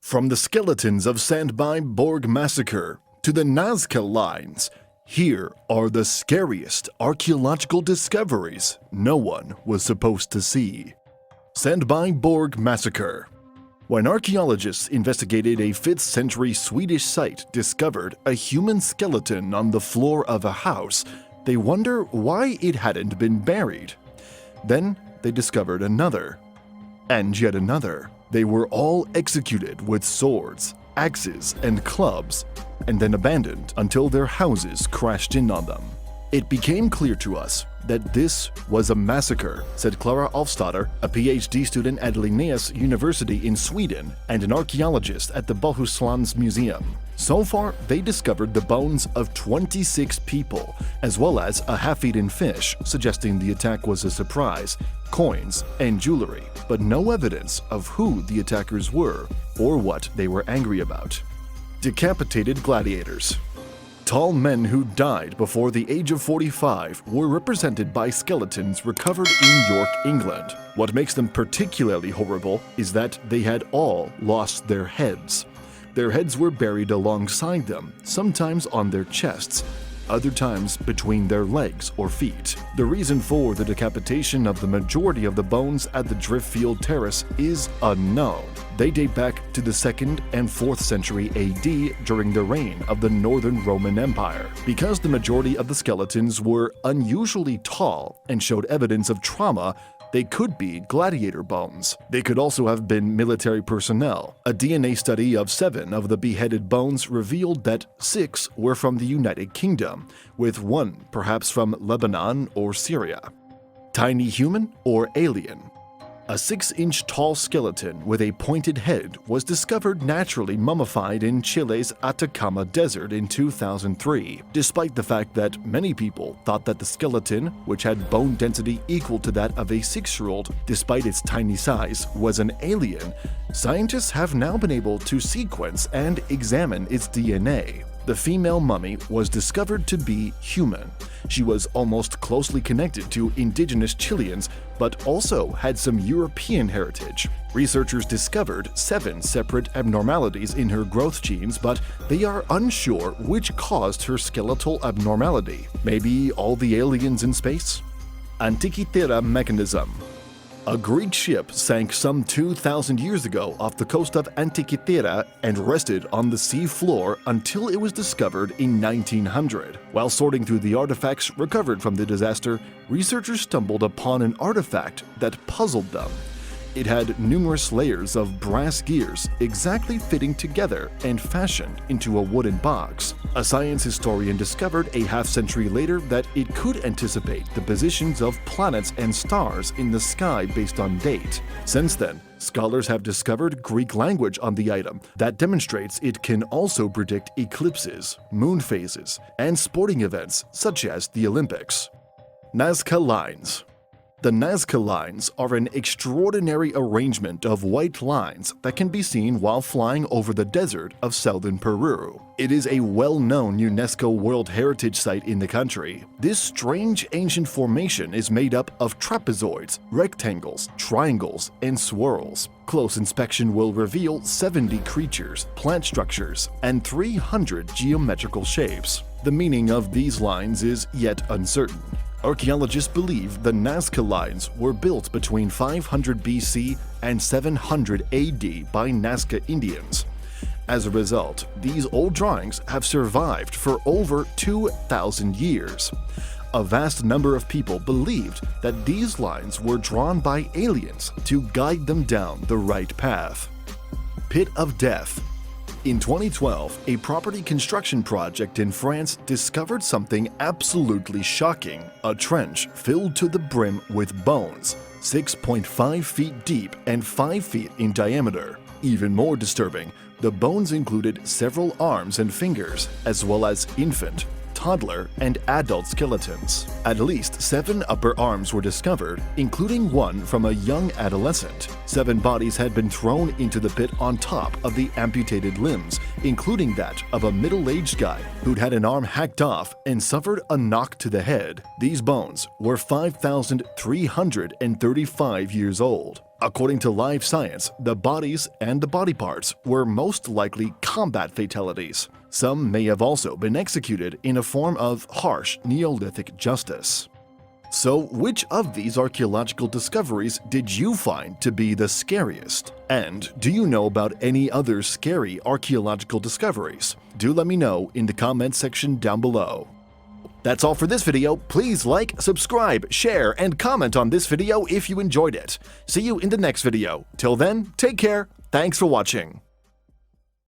From the skeletons of Sandby Borg Massacre to the Nazca lines, here are the scariest archaeological discoveries no one was supposed to see. Sandby Borg Massacre. When archaeologists investigated a 5th century Swedish site discovered a human skeleton on the floor of a house, they wonder why it hadn't been buried. Then they discovered another, and yet another. They were all executed with swords, axes, and clubs, and then abandoned until their houses crashed in on them. It became clear to us that this was a massacre, said Clara Alfstadter, a PhD student at Linnaeus University in Sweden and an archaeologist at the Bohusläns Museum. So far, they discovered the bones of 26 people, as well as a half-eaten fish, suggesting the attack was a surprise, coins, and jewelry, but no evidence of who the attackers were or what they were angry about. Decapitated gladiators. Tall men who died before the age of 45 were represented by skeletons recovered in York, England. What makes them particularly horrible is that they had all lost their heads. Their heads were buried alongside them, sometimes on their chests, other times between their legs or feet. The reason for the decapitation of the majority of the bones at the Driftfield Terrace is unknown. They date back to the 2nd and 4th century AD during the reign of the Northern Roman Empire. Because the majority of the skeletons were unusually tall and showed evidence of trauma, they could be gladiator bones. They could also have been military personnel. A DNA study of 7 of the beheaded bones revealed that 6 were from the United Kingdom, with 1 perhaps from Lebanon or Syria. Tiny human or alien? A 6-inch tall skeleton with a pointed head was discovered naturally mummified in Chile's Atacama Desert in 2003, despite the fact that many people thought that the skeleton, which had bone density equal to that of a 6-year-old despite its tiny size, was an alien. Scientists have now been able to sequence and examine its DNA. The female mummy was discovered to be human. She was almost closely connected to indigenous Chileans, but also had some European heritage. Researchers discovered 7 separate abnormalities in her growth genes, but they are unsure which caused her skeletal abnormality. Maybe all the aliens in space? Antikythera mechanism. A Greek ship sank some 2,000 years ago off the coast of Antikythera and rested on the sea floor until it was discovered in 1900. While sorting through the artifacts recovered from the disaster, researchers stumbled upon an artifact that puzzled them. It had numerous layers of brass gears exactly fitting together and fashioned into a wooden box. A science historian discovered a half-century later that it could anticipate the positions of planets and stars in the sky based on date. Since then, scholars have discovered Greek language on the item that demonstrates it can also predict eclipses, moon phases, and sporting events such as the Olympics. Nazca lines. The Nazca lines are an extraordinary arrangement of white lines that can be seen while flying over the desert of southern Peru. It is a well-known UNESCO World Heritage Site in the country. This strange ancient formation is made up of trapezoids, rectangles, triangles, and swirls. Close inspection will reveal 70 creatures, plant structures, and 300 geometrical shapes. The meaning of these lines is yet uncertain. Archaeologists believe the Nazca lines were built between 500 BC and 700 AD by Nazca Indians. As a result, these old drawings have survived for over 2,000 years. A vast number of people believed that these lines were drawn by aliens to guide them down the right path. Pit of Death. In 2012, a property construction project in France discovered something absolutely shocking: a trench filled to the brim with bones, 6.5 feet deep and 5 feet in diameter. Even more disturbing, the bones included several arms and fingers, as well as infant, toddler, and adult skeletons. At least 7 upper arms were discovered, including one from a young adolescent. 7 bodies had been thrown into the pit on top of the amputated limbs, including that of a middle-aged guy who'd had an arm hacked off and suffered a knock to the head. These bones were 5,335 years old. According to Live Science, the bodies and the body parts were most likely combat fatalities. Some may have also been executed in a form of harsh Neolithic justice. So, which of these archaeological discoveries did you find to be the scariest? And do you know about any other scary archaeological discoveries? Do let me know in the comments section down below. That's all for this video. Please like, subscribe, share, and comment on this video if you enjoyed it. See you in the next video. Till then, take care. Thanks for watching.